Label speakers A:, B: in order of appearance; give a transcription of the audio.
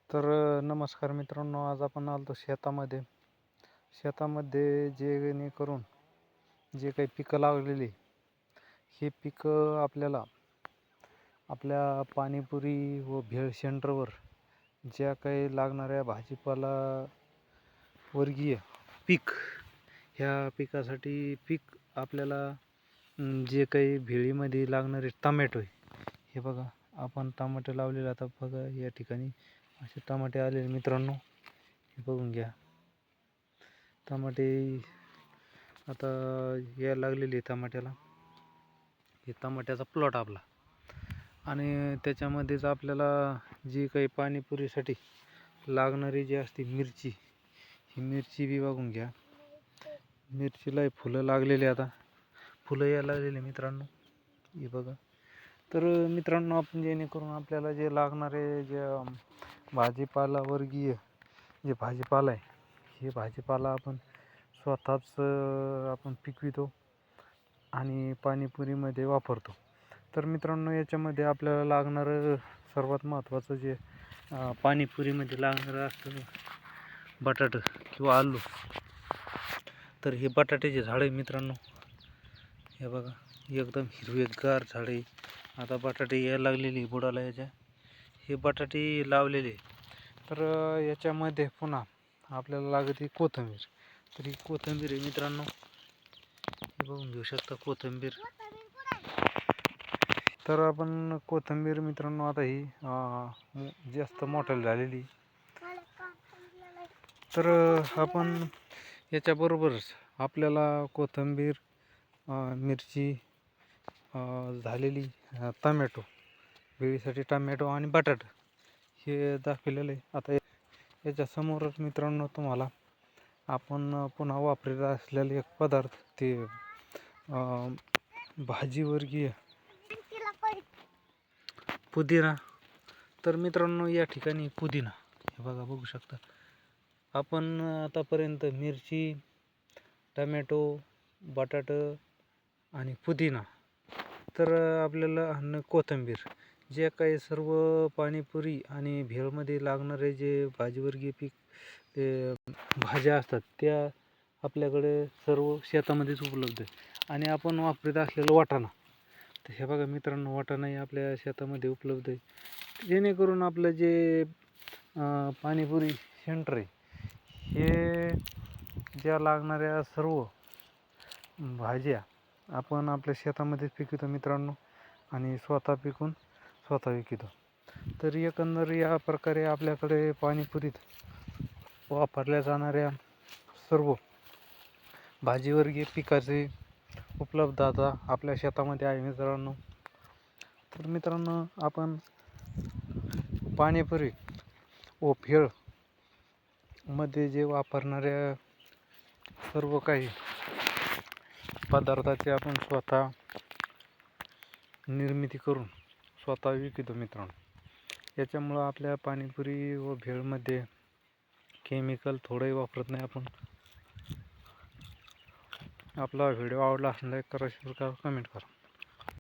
A: नमस्कार मित्रांनो, आज आपण आलो शेतामध्ये जेणेकरून जे काही पिकं लावलेली हे पिकं आपल्याला आपल्या पाणीपुरी व भेळ सेंटरवर ज्या काही लागणाऱ्या भाजीपाला वर्गीय पीक ह्या पिकासाठी आपल्याला जे काही भेळीमध्ये लागणारे टमॅटो हे बघा, आपण टमाटे लावलेले. आता बघा या ठिकाणी असे टमाटे आलेले मित्रांनो, हे बघून घ्या. टमाटे आता यायला लागलेले टमाट्याला. हे टमाट्याचा प्लॉट आपला, आणि त्याच्यामध्येच आपल्याला जी काही पाणीपुरीसाठी लागणारी जी असते मिरची, ही मिरची बी बघून घ्या. मिरचीला फुलं लागलेली, आता फुलं यायला लागलेली मित्रांनो, हे बघा. तर मित्रांनो, आपण जेणेकरून आपल्याला जे लागणारे जे भाजीपाला वर्गीय जे भाजीपाला आहे, हे भाजीपाला आपण स्वतःच आपण पिकवितो आणि पाणीपुरीमध्ये वापरतो. तर मित्रांनो, याच्यामध्ये आपल्याला लागणारं सर्वात महत्त्वाचं जे पाणीपुरीमध्ये लागणारं असतं बटाटा किंवा आलू. तर हे बटाट्याचे झाड आहे मित्रांनो, हे बघा, एकदम हिरवेगार झाडे. आता बटाटे यायला लागलेली बुडाला याच्या, हे बटाटे लावलेले. तर याच्यामध्ये पुन्हा आपल्याला लागते कोथिंबीर. तर ही कोथिंबीर आहे मित्रांनो, हे बघून घेऊ शकता कोथिंबीर. तर आपण कोथिंबीर मित्रांनो, आता ही जास्त मोठी झालेली. तर आपण याच्याबरोबरच आपल्याला कोथिंबीर, मिरची, झालेली टमॅटो, भेळीसाठी टमॅटो आणि बटाटा हे दाखवलेलं आहे. आता याच्या समोरच मित्रांनो तुम्हाला आपण पुन्हा वापरत असलेले एक पदार्थ, ते भाजीवर्गीय पुदिना. तर मित्रांनो, या ठिकाणी पुदिना हे बघा, बघू शकता. आपण आतापर्यंत मिरची, टमॅटो, बटाटा आणि पुदिना, तर आपल्याला कोथिंबीर, जे काही सर्व पाणीपुरी आणि भेळमध्ये लागणारे जे भाजीवर्गीय पीक ते भाज्या असतात, त्या आपल्याकडे सर्व शेतामध्येच उपलब्ध आहे. आणि आपण वापरत असलेलं वाटाणा, तर हे बघा मित्रांनो, वाटाणाही आपल्या शेतामध्ये उपलब्ध आहे. जेणेकरून आपलं जे पाणीपुरी सेंटर आहे, हे ज्या लागणाऱ्या सर्व भाज्या आपण आपल्या शेतामध्येच पिकवतो मित्रांनो, आणि स्वतः पिकून स्वतः विकतो. तर एकंदर या प्रकारे आपल्याकडे पाणीपुरीत वापरल्या जाणाऱ्या सर्व भाजीवर्गीय पिकाचे उपलब्धता आपल्या शेतामध्ये आहे मित्रांनो. तर मित्रांनो, आपण पाणीपुरी व भेळ मध्ये जे वापरणाऱ्या सर्व काही पदार्थाची आपण स्वतः निर्मिती करून स्वतः विकतो मित्रांनो. याच्यामुळं आपल्या पाणीपुरी व भेळमध्ये केमिकल थोडंही वापरत नाही आपण. आपला व्हिडिओ आवडला असेल लाईक करा, शेअर करा, कमेंट करा.